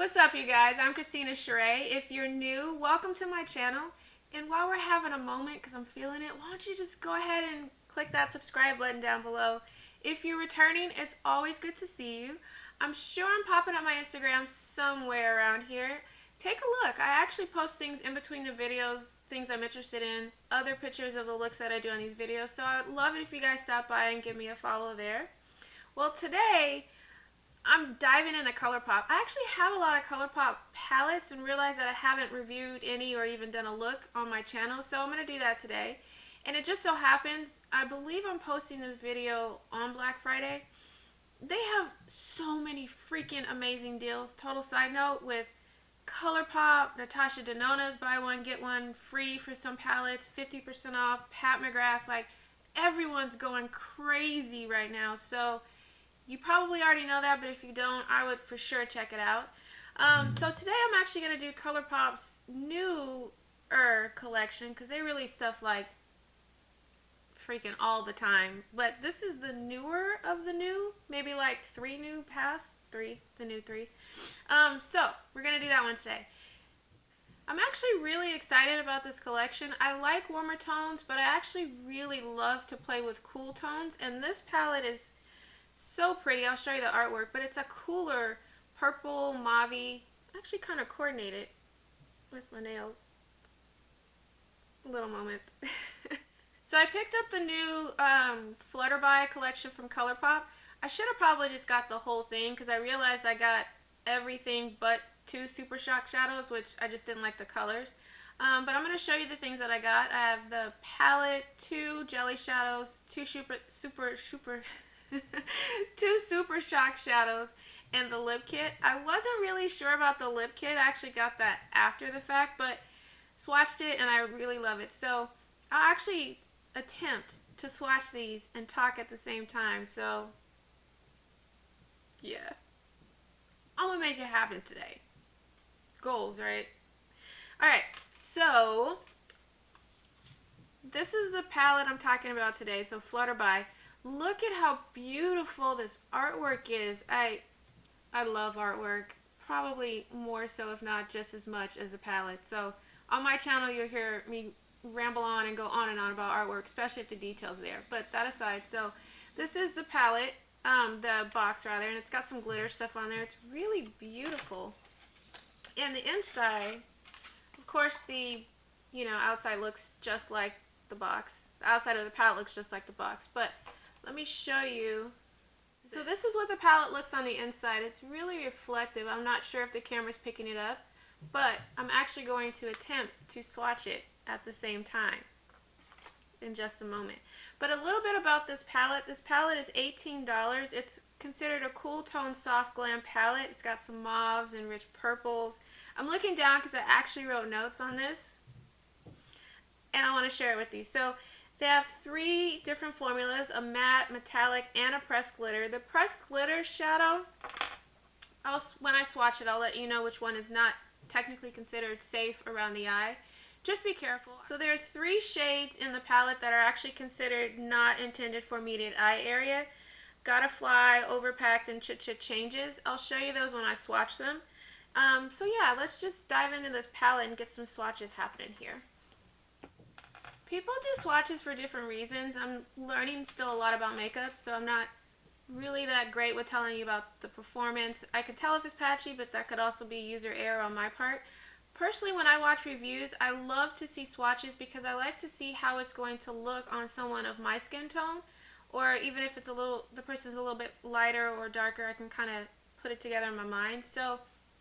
What's up, you guys? I'm Christina Sheree. If you're new, welcome to my channel. And while we're having a moment, because I'm feeling it, why don't you just go ahead and click that subscribe button down below. If you're returning, it's always good to see you. I'm sure I'm popping up my Instagram somewhere around here. Take a look. I actually post things in between the videos, things I'm interested in, other pictures of the looks that I do on these videos. So I'd love it if you guys stop by and give me a follow there. Well, today I'm diving into ColourPop. I actually have a lot of ColourPop palettes and realized that I haven't reviewed any or even done a look on my channel, so I'm going to do that today. And it just so happens, I believe I'm posting this video on Black Friday. They have so many freaking amazing deals. Total side note, with ColourPop, Natasha Denona's buy one get one free for some palettes, 50% off, Pat McGrath, like everyone's going crazy right now. So you probably already know that, but if you don't, I would for sure check it out. So today I'm actually going to do ColourPop's newer collection, because they release stuff like freaking all the time. But this is the newer of the new, maybe like the new three. So we're going to do that one today. I'm actually really excited about this collection. I like warmer tones, but I actually really love to play with cool tones, and this palette is so pretty. I'll show you the artwork, but it's a cooler purple, mauve-y. Actually kind of coordinated with my nails. Little moments. So I picked up the new Flutter collection from ColourPop. I should have probably just got the whole thing, because I realized I got everything but 2 Super Shock shadows, which I just didn't like the colors. But I'm going to show you the things that I got. I have the palette, 2 jelly shadows, 2 2 Super Shock shadows, and the lip kit. I wasn't really sure about the lip kit. I actually got that after the fact, but swatched it and I really love it. So I'll actually attempt to swatch these and talk at the same time. So yeah, I'm gonna make it happen today. Goals, right? Alright, so this is the palette I'm talking about today. So Flutter by. Look at how beautiful this artwork is. I love artwork, probably more so if not just as much as the palette. So on my channel you'll hear me ramble on and go on and on about artwork, especially if the detail's there. But that aside, so this is the palette, the box rather, and it's got some glitter stuff on there. It's really beautiful. And the inside, of course, the outside looks just like the box. The outside of the palette looks just like the box, but let me show you. So this is what the palette looks on the inside. It's really reflective. I'm not sure if the camera's picking it up, but I'm actually going to attempt to swatch it at the same time in just a moment. But a little bit about this palette. This palette is $18. It's considered a cool tone soft glam palette. It's got some mauves and rich purples. I'm looking down because I actually wrote notes on this, and I want to share it with you. So they have 3 different formulas: a matte, metallic, and a pressed glitter. The pressed glitter shadow, when I swatch it, I'll let you know which one is not technically considered safe around the eye. Just be careful. So there are 3 shades in the palette that are actually considered not intended for immediate eye area. Gotta Fly, Overpacked, and Chit Chit Changes. I'll show you those when I swatch them. So yeah, let's just dive into this palette and get some swatches happening here. People do swatches for different reasons. I'm learning still a lot about makeup, so I'm not really that great with telling you about the performance. I could tell if it's patchy, but that could also be user error on my part. Personally, when I watch reviews, I love to see swatches because I like to see how it's going to look on someone of my skin tone, or even if it's the person's a little bit lighter or darker, I can kind of put it together in my mind. So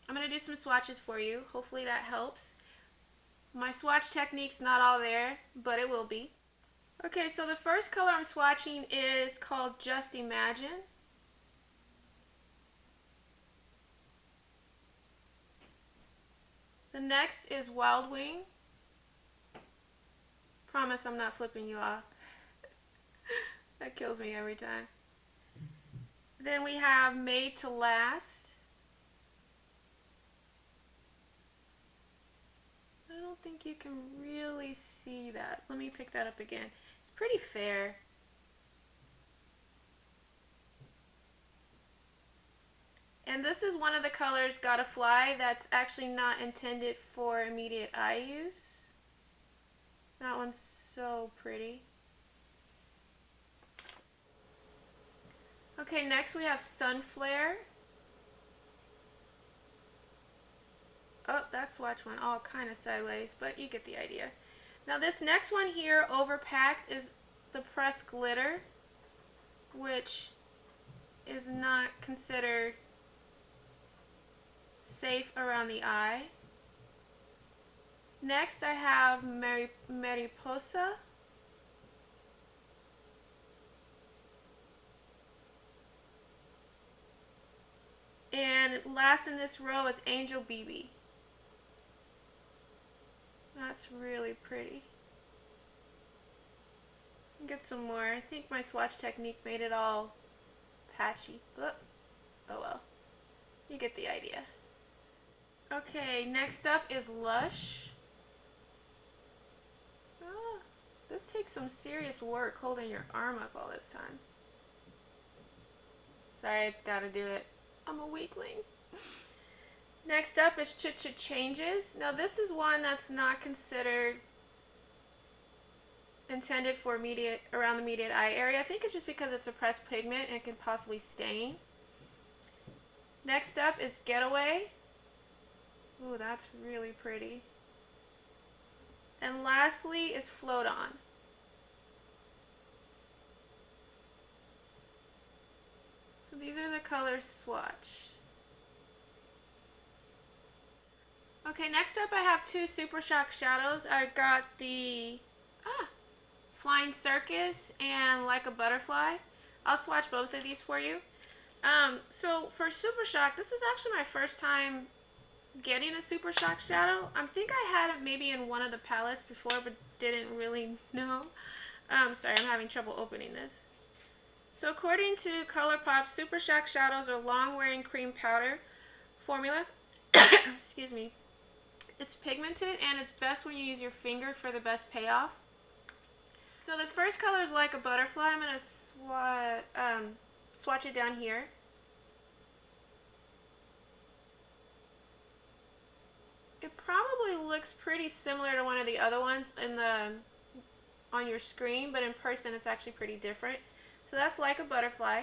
I'm going to do some swatches for you. Hopefully that helps. My swatch technique's not all there, but it will be. Okay, so the first color I'm swatching is called Just Imagine. The next is Wild Wing. Promise I'm not flipping you off. That kills me every time. Then we have Made to Last. I don't think you can really see that. Let me pick that up again. It's pretty fair. And this is one of the colors, Gotta Fly, that's actually not intended for immediate eye use. That one's so pretty. Okay, next we have Sun Flare. Oh, that swatch went all kind of sideways, but you get the idea. Now this next one here, Overpacked, is the pressed glitter, which is not considered safe around the eye. Next I have Mariposa. And last in this row is Angel BB. That's really pretty. Get some more. I think my swatch technique made it all patchy. Oh well. You get the idea. Okay, next up is Lush. Oh, this takes some serious work holding your arm up all this time. Sorry, I just gotta do it. I'm a weakling. Next up is Changes. Now this is one that's not considered intended for around the immediate eye area. I think it's just because it's a pressed pigment and it can possibly stain. Next up is Getaway. Ooh, that's really pretty. And lastly is Float On. So these are the colors swatched. Okay, next up I have two Super Shock shadows. I got the Flying Circus and Like a Butterfly. I'll swatch both of these for you. So for Super Shock, this is actually my first time getting a Super Shock shadow. I think I had it maybe in one of the palettes before, but didn't really know. Sorry, I'm having trouble opening this. So according to ColourPop, Super Shock shadows are long-wearing cream powder formula. Excuse me. It's pigmented and it's best when you use your finger for the best payoff. So this first color is Like a Butterfly. I'm going to swatch it down here. It probably looks pretty similar to one of the other ones on your screen, but in person it's actually pretty different. So that's Like a Butterfly.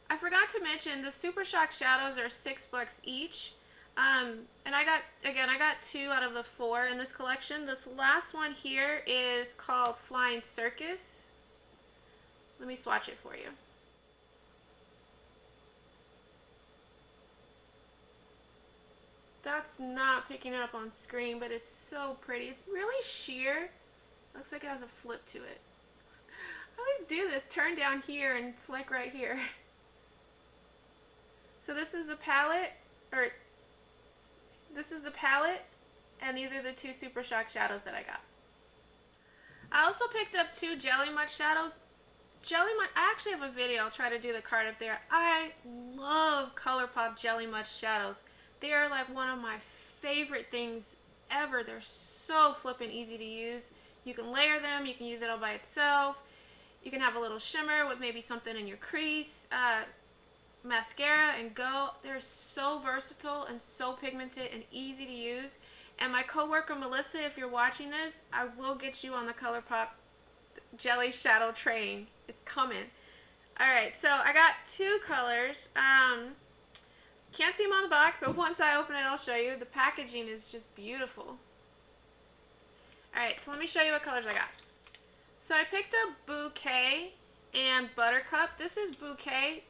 I forgot to mention the Super Shock shadows are $6 each. And I got 2 out of the 4 in this collection. This last one here is called Flying Circus. Let me swatch it for you. That's not picking it up on screen, but it's so pretty. It's really sheer. Looks like it has a flip to it. I always do this, turn down here and it's like right here. So this is the palette, and these are the 2 Super Shock shadows that I got. I also picked up 2 Jelly Much shadows. Jelly Much, I actually have a video, I'll try to do the card up there. I love ColourPop Jelly Much shadows. They are like one of my favorite things ever. They're so flippin' easy to use. You can layer them, you can use it all by itself. You can have a little shimmer with maybe something in your crease, mascara, and go. They're so versatile and so pigmented and easy to use. And my coworker Melissa, if you're watching this, I will get you on the ColourPop Jelly Shadow train. It's coming. Alright, so I got 2 colors. Can't see them on the box, but once I open it, I'll show you. The packaging is just beautiful. Alright, so let me show you what colors I got. So I picked up Bouquet and Buttercup. This is Bouquet.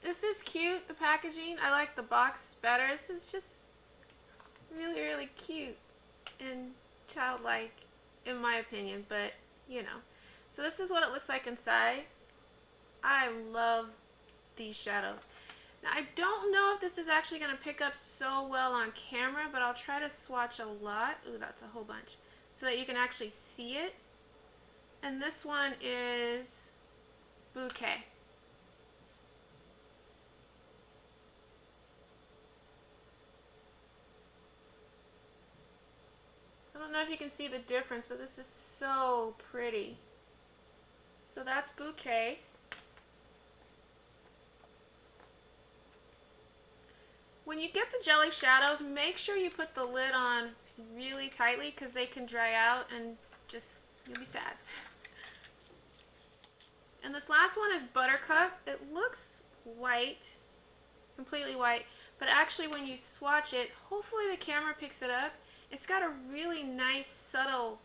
This is cute, the packaging. I like the box better. This is just really, really cute and childlike, in my opinion, but, you know. So this is what it looks like inside. I love these shadows. Now, I don't know if this is actually going to pick up so well on camera, but I'll try to swatch a lot. Ooh, that's a whole bunch. So that you can actually see it. And this one is Bouquet. I don't know if you can see the difference, but this is so pretty. So that's Bouquet. When you get the jelly shadows, make sure you put the lid on really tightly because they can dry out and just, you'll be sad. And this last one is Buttercup. It looks white, completely white, but actually when you swatch it, hopefully the camera picks it up. It's got a really nice, subtle,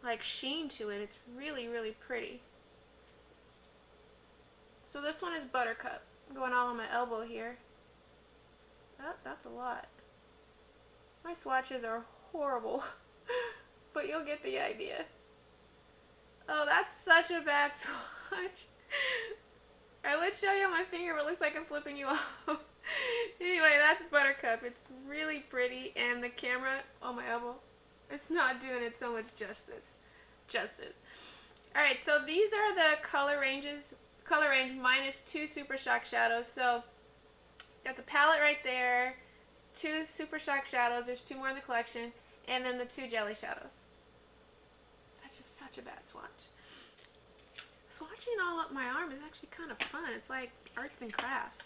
like sheen to it. It's really, really pretty. So this one is Buttercup. I'm going all on my elbow here. Oh, that's a lot. My swatches are horrible, but you'll get the idea. Oh, that's such a bad swatch. I would show you on my finger, but it looks like I'm flipping you off. Anyway, that's Buttercup. It's really pretty, and the camera on my elbow, it's not doing it so much justice. Alright, so these are the color range minus 2 Super Shock shadows. So, got the palette right there, 2 Super Shock shadows, there's 2 more in the collection, and then the 2 jelly shadows. That's just such a bad swatch. Swatching all up my arm is actually kind of fun. It's like arts and crafts.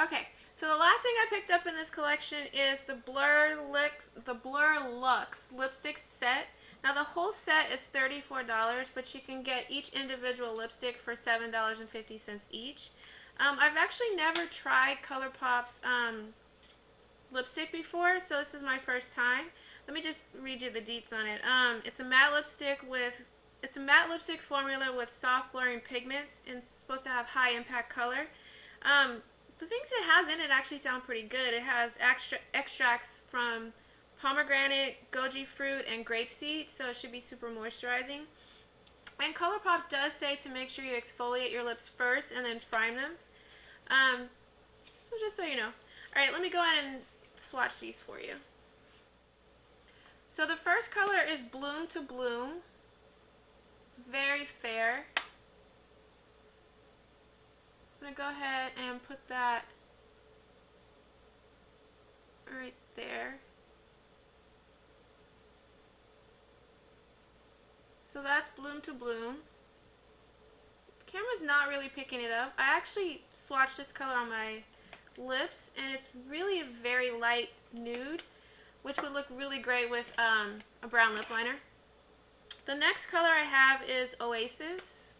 Okay, so the last thing I picked up in this collection is the Blur Luxe lipstick set. Now the whole set is $34, but you can get each individual lipstick for $7.50 each. I've actually never tried ColourPop's lipstick before, so this is my first time. Let me just read you the deets on it. It's a matte lipstick formula with soft blurring pigments, and it's supposed to have high impact color. The things it has in it actually sound pretty good. It has extracts from pomegranate, goji fruit, and grapeseed, so it should be super moisturizing. And ColourPop does say to make sure you exfoliate your lips first and then prime them. So just so you know. Alright, let me go ahead and swatch these for you. So the first color is Bloom to Bloom. It's very fair. I'm going to go ahead and put that right there. So that's Bloom to Bloom. The camera's not really picking it up. I actually swatched this color on my lips, and it's really a very light nude, which would look really great with a brown lip liner. The next color I have is Oasis.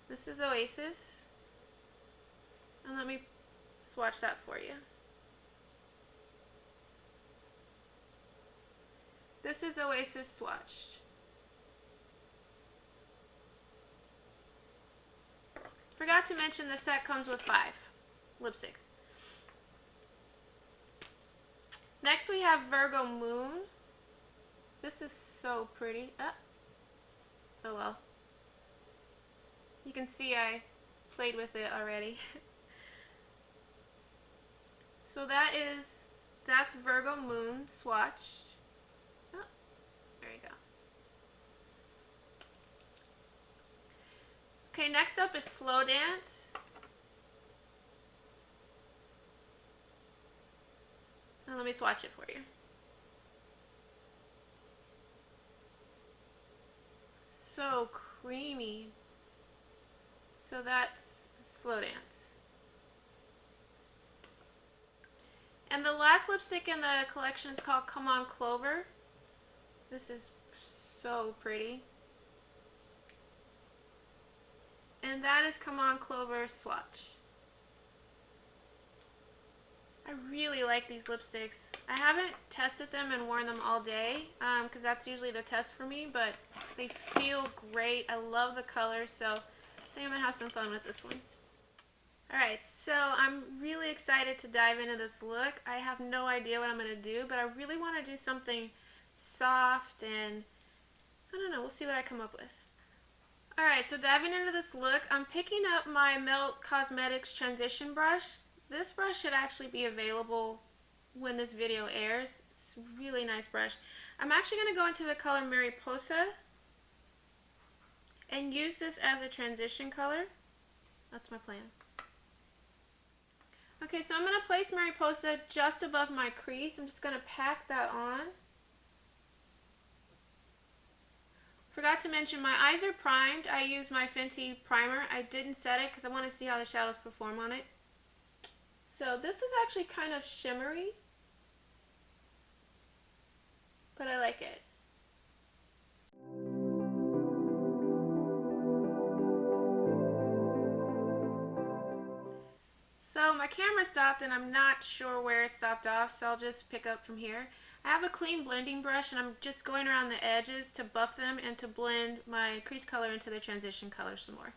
This is Oasis. And let me swatch that for you. This is Oasis swatched. Forgot to mention the set comes with 5 lipsticks. Next we have Virgo Moon. This is so pretty. Oh well. You can see I played with it already. So that's Virgo Moon swatched. Oh, there you go. Okay, next up is Slow Dance. And let me swatch it for you. So creamy. So that's Slow Dance. And the last lipstick in the collection is called Come On Clover. This is so pretty. And that is Come On Clover swatch. I really like these lipsticks. I haven't tested them and worn them all day because that's usually the test for me, but they feel great. I love the color, so I think I'm going to have some fun with this one. Alright, so I'm really excited to dive into this look. I have no idea what I'm going to do, but I really want to do something soft and, I don't know, we'll see what I come up with. Alright, so diving into this look, I'm picking up my Melt Cosmetics Transition Brush. This brush should actually be available when this video airs. It's a really nice brush. I'm actually going to go into the color Mariposa and use this as a transition color. That's my plan. Okay, so I'm going to place Mariposa just above my crease. I'm just going to pack that on. Forgot to mention my eyes are primed. I use my Fenty primer. I didn't set it because I want to see how the shadows perform on it. So this is actually kind of shimmery, but I like it. So my camera stopped and I'm not sure where it stopped off, so I'll just pick up from here. I have a clean blending brush and I'm just going around the edges to buff them and to blend my crease color into the transition color some more.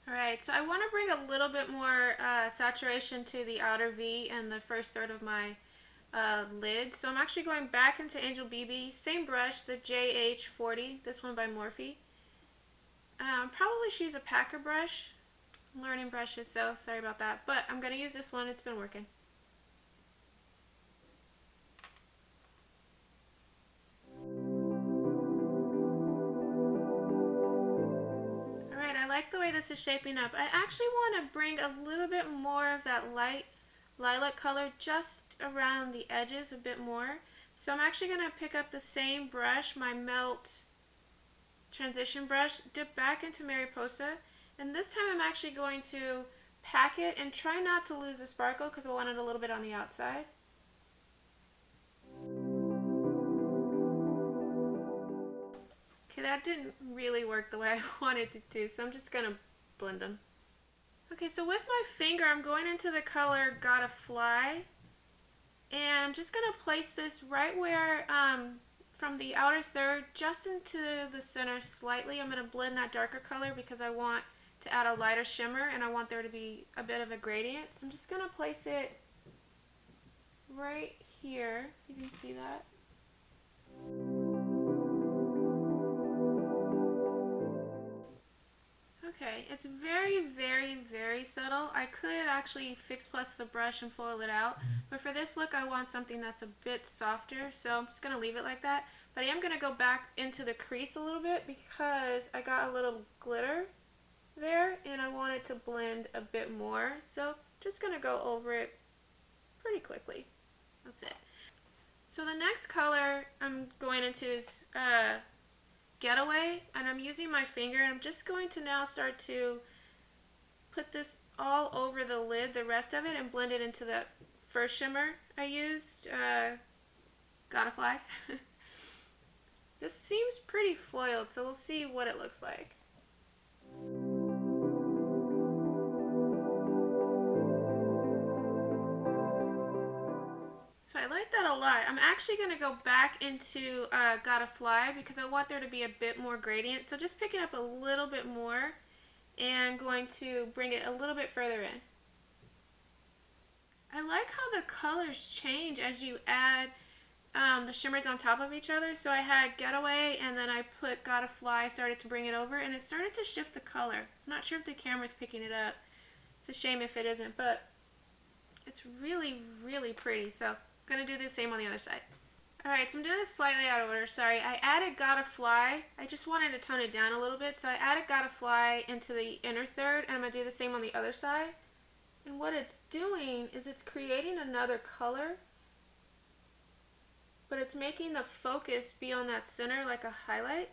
Alright, so I want to bring a little bit more saturation to the outer V and the first third of my lid. So I'm actually going back into Angel BB, same brush, the JH40, this one by Morphe. Probably should use a packer brush. I'm learning brushes, so sorry about that. But I'm going to use this one, it's been working. Alright, I like the way this is shaping up. I actually want to bring a little bit more of that light lilac color just around the edges a bit more. So I'm actually going to pick up the same brush, my Melt transition brush, dip back into Mariposa, and this time I'm actually going to pack it and try not to lose the sparkle because I want it a little bit on the outside. Okay, that didn't really work the way I wanted it to, so I'm just going to blend them. Okay, so with my finger I'm going into the color Gotta Fly, and I'm just going to place this right where, from the outer third, just into the center slightly. I'm going to blend that darker color because I want to add a lighter shimmer and I want there to be a bit of a gradient. So I'm just going to place it right here. You can see that. Okay, it's very, very, very subtle. I could actually Fix Plus the brush and foil it out, but for this look I want something that's a bit softer, so I'm just going to leave it like that. But I am going to go back into the crease a little bit because I got a little glitter there and I want it to blend a bit more, so just going to go over it pretty quickly. That's it. So the next color I'm going into is Getaway, and I'm using my finger and I'm just going to now start to put this all over the lid, the rest of it, and blend it into the first shimmer I used, Gotta Fly. This seems pretty foiled, so we'll see what it looks like. So I like that a lot. I'm actually going to go back into Gotta Fly because I want there to be a bit more gradient. So just picking up a little bit more and going to bring it a little bit further in. I like how the colors change as you add the shimmers on top of each other. So I had Getaway and then I put Gotta Fly, started to bring it over, and it started to shift the color. I'm not sure if the camera's picking it up. It's a shame if it isn't, but it's really, really pretty. So I'm going to do the same on the other side. Alright, so I'm doing this slightly out of order, sorry. I added Gotta Fly. I just wanted to tone it down a little bit, so I added Gotta Fly into the inner third, and I'm going to do the same on the other side. And what it's doing is it's creating another color, but it's making the focus be on that center like a highlight,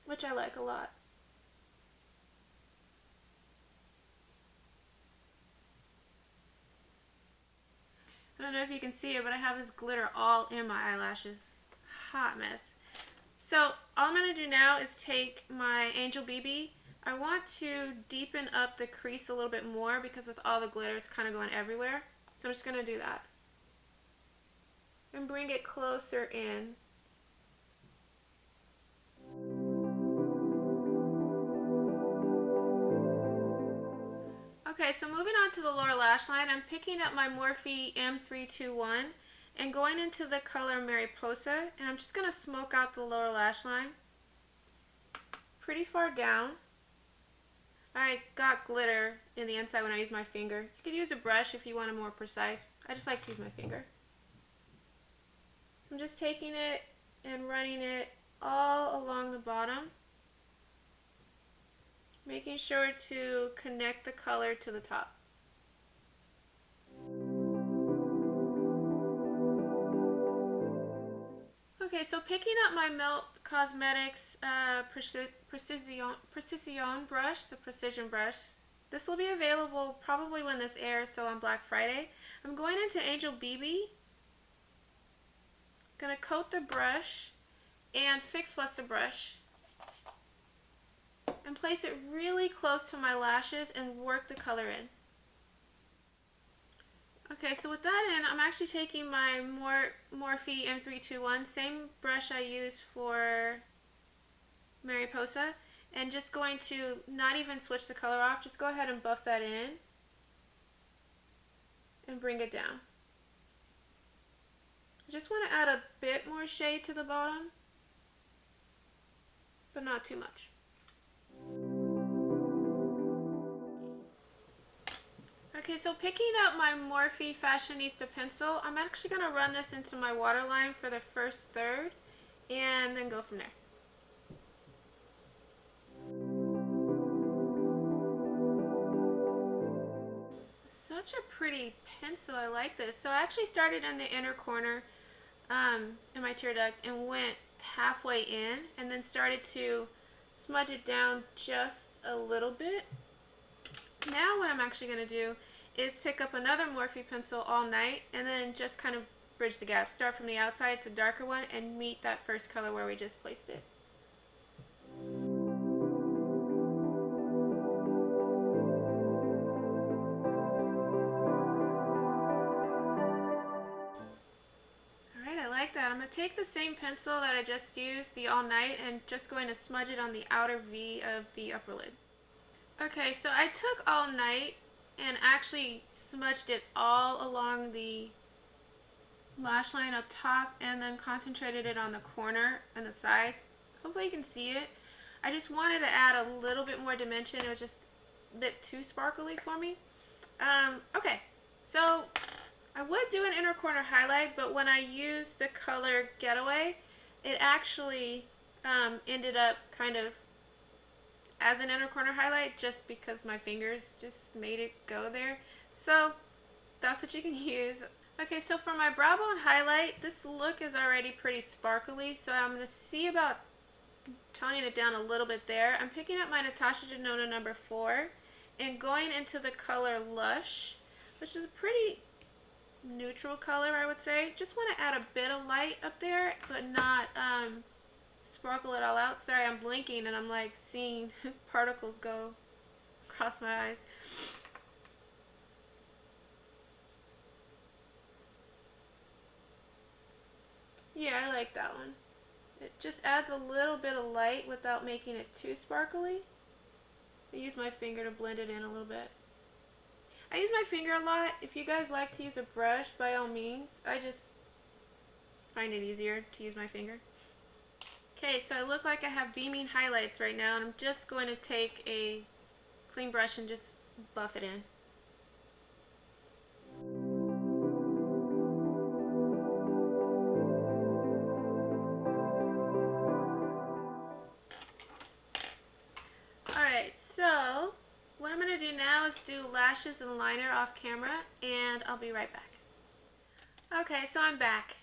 which I like a lot. I don't know if you can see it, but I have this glitter all in my eyelashes. Hot mess. So all I'm going to do now is take my Angel BB. I want to deepen up the crease a little bit more because with all the glitter it's kind of going everywhere. So I'm just going to do that. And bring it closer in. Okay, so moving on to the lower lash line, I'm picking up my Morphe M321 and going into the color Mariposa, and I'm just going to smoke out the lower lash line pretty far down. I got glitter in the inside when I used my finger. You could use a brush if you want it more precise. I just like to use my finger. So I'm just taking it and running it all along the bottom. making sure to connect the color to the top. Okay, so picking up my Melt Cosmetics Precision brush, the precision brush. This will be available probably when this airs, so on Black Friday. I'm going into Angel BB. Gonna coat the brush and Fix Plus the brush and place it really close to my lashes and work the color in. Okay, so with that in, I'm actually taking my Morphe M321, same brush I used for Mariposa, and just going to not even switch the color off, just go ahead and buff that in and bring it down. I just want to add a bit more shade to the bottom, but not too much. Okay, so picking up my Morphe Fashionista pencil, I'm actually going to run this into my waterline for the first third and then go from there. Such a pretty pencil, I like this. So I actually started in the inner corner in my tear duct and went halfway in and then started to smudge it down just a little bit. Now what I'm actually going to do is pick up another Morphe pencil All Night and then just kind of bridge the gap. Start from the outside, it's a darker one, and meet that first color where we just placed it. Alright, I like that. I'm going to take the same pencil that I just used, the All Night, and just going to smudge it on the outer V of the upper lid. Okay, so I took All Night and actually smudged it all along the lash line up top and then concentrated it on the corner and the side. Hopefully you can see it. I just wanted to add a little bit more dimension. It was just a bit too sparkly for me. Okay, so I would do an inner corner highlight, but when I used the color Getaway, it actually ended up kind of as an inner corner highlight just because my fingers just made it go there. So that's what you can use. Okay, so for my brow bone highlight, this look is already pretty sparkly, so I'm going to see about toning it down a little bit there. I'm picking up my Natasha Denona number 4 and going into the color Lush, which is a pretty neutral color, I would say. Just want to add a bit of light up there, but not sparkle it all out. Sorry, I'm blinking and I'm like seeing particles go across my eyes. Yeah, I like that one. It just adds a little bit of light without making it too sparkly. I use my finger to blend it in a little bit. I use my finger a lot. If you guys like to use a brush, by all means. I just find it easier to use my finger. Okay, so I look like I have beaming highlights right now, and I'm just going to take a clean brush and just buff it in. Alright, so what I'm going to do now is do lashes and liner off camera, and I'll be right back. Okay, so I'm back.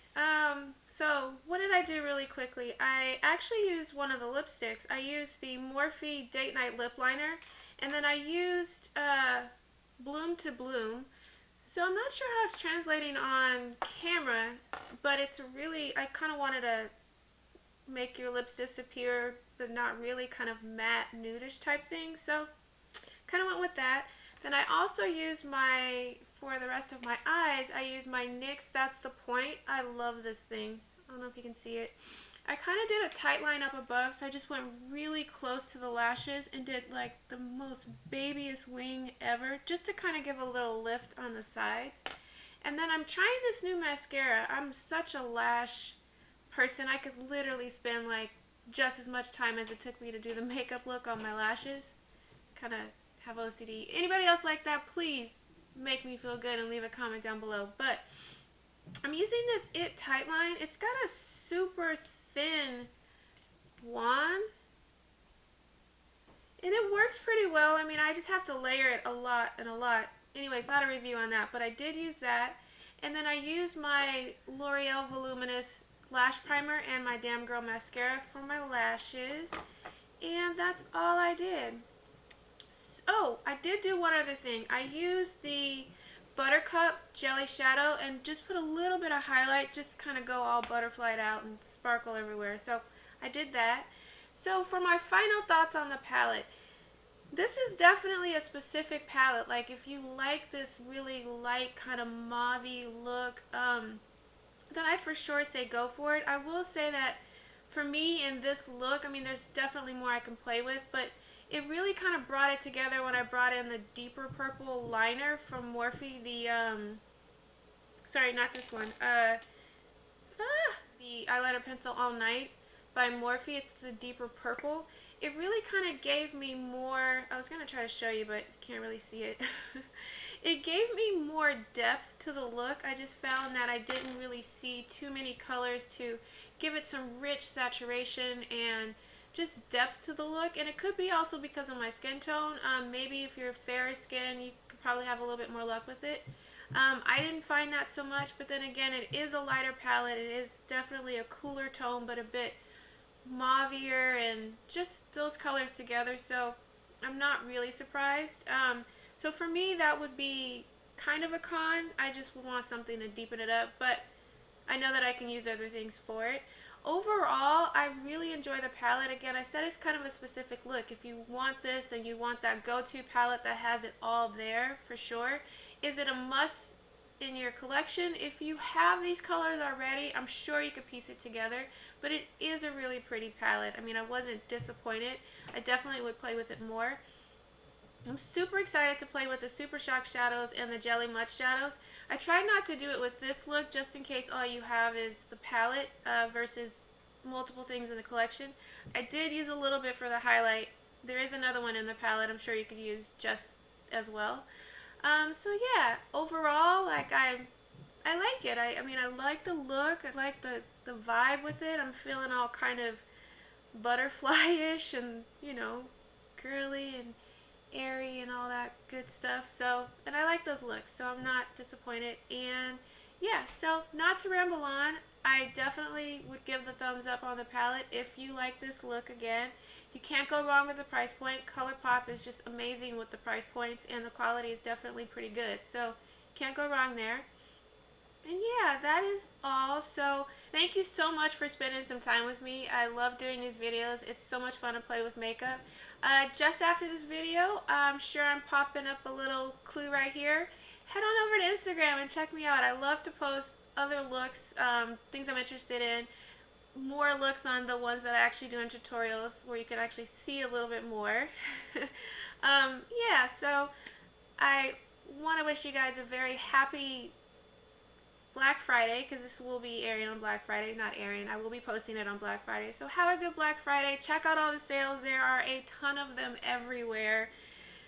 So what did I do really quickly? I actually used one of the lipsticks. I used the Morphe Date Night Lip Liner, and then I used Bloom to Bloom. So I'm not sure how it's translating on camera, but it's really, I kind of wanted to make your lips disappear, but not really, kind of matte nudish type thing. So kind of went with that. Then I also used for the rest of my eyes, I used my NYX That's the Point. I love this thing. I don't know if you can see it. I kind of did a tight line up above, so I just went really close to the lashes and did like the most babyest wing ever, just to kind of give a little lift on the sides. And then I'm trying this new mascara. I'm such a lash person. I could literally spend like just as much time as it took me to do the makeup look on my lashes. Kind of have OCD. Anybody else like that, please make me feel good and leave a comment down below. But I'm using this It Tight Line. It's got a super thin wand. And it works pretty well. I mean, I just have to layer it a lot and a lot. Anyways, not a review on that, but I did use that. And then I used my L'Oreal Voluminous Lash Primer and my Damn Girl Mascara for my lashes. And that's all I did. Oh, I did do one other thing. I used the Buttercup Jelly Shadow and just put a little bit of highlight, just kind of go all butterflied out and sparkle everywhere. So I did that. So for my final thoughts on the palette, this is definitely a specific palette. Like if you like this really light kind of mauve-y look, then I for sure say go for it. I will say that for me in this look, I mean there's definitely more I can play with, but it really kind of brought it together when I brought in the deeper purple liner from Morphe, the, sorry, not this one, the eyeliner pencil All Night by Morphe. It's the deeper purple. It really kind of gave me more, I was going to try to show you, but you can't really see it. It gave me more depth to the look. I just found that I didn't really see too many colors to give it some rich saturation and just depth to the look. And it could be also because of my skin tone. Maybe if you're fairer skin, you could probably have a little bit more luck with it. I didn't find that so much, but then again, it is a lighter palette. It is definitely a cooler tone, but a bit mauvier and just those colors together, so I'm not really surprised. So for me, that would be kind of a con. I just would want something to deepen it up, but I know that I can use other things for it. Overall, I really enjoy the palette. Again, I said it's kind of a specific look. If you want this and you want that go-to palette that has it all there, for sure. Is it a must in your collection? If you have these colors already, I'm sure you could piece it together, but it is a really pretty palette. I mean, I wasn't disappointed. I definitely would play with it more. I'm super excited to play with the Super Shock shadows and the Jelly Much shadows. I tried not to do it with this look just in case all you have is the palette versus multiple things in the collection. I did use a little bit for the highlight. There is another one in the palette I'm sure you could use just as well. So yeah, overall, like I like it. I mean, I like the look. I like the vibe with it. I'm feeling all kind of butterfly-ish and, you know, girly and airy and all that good stuff. So, and I like those looks, so I'm not disappointed. And yeah, so not to ramble on, I definitely would give the thumbs up on the palette if you like this look. Again, you can't go wrong with the price point. ColourPop is just amazing with the price points, and the quality is definitely pretty good, so can't go wrong there. And yeah, that is all. So thank you so much for spending some time with me. I love doing these videos. It's so much fun to play with makeup. Just after this video, I'm sure I'm popping up a little clue right here. Head on over to Instagram and check me out. I love to post other looks, things I'm interested in, more looks on the ones that I actually do in tutorials where you can actually see a little bit more. Yeah, so I want to wish you guys a very happy Black Friday, because this will be airing on Black Friday, not airing, I will be posting it on Black Friday. So have a good Black Friday. Check out all the sales. There are a ton of them everywhere.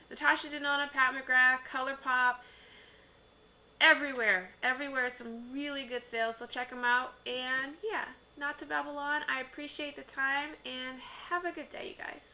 Natasha Denona, Pat McGrath, ColourPop, everywhere. Everywhere, some really good sales, so check them out. And yeah, not to babble on, I appreciate the time, and have a good day, you guys.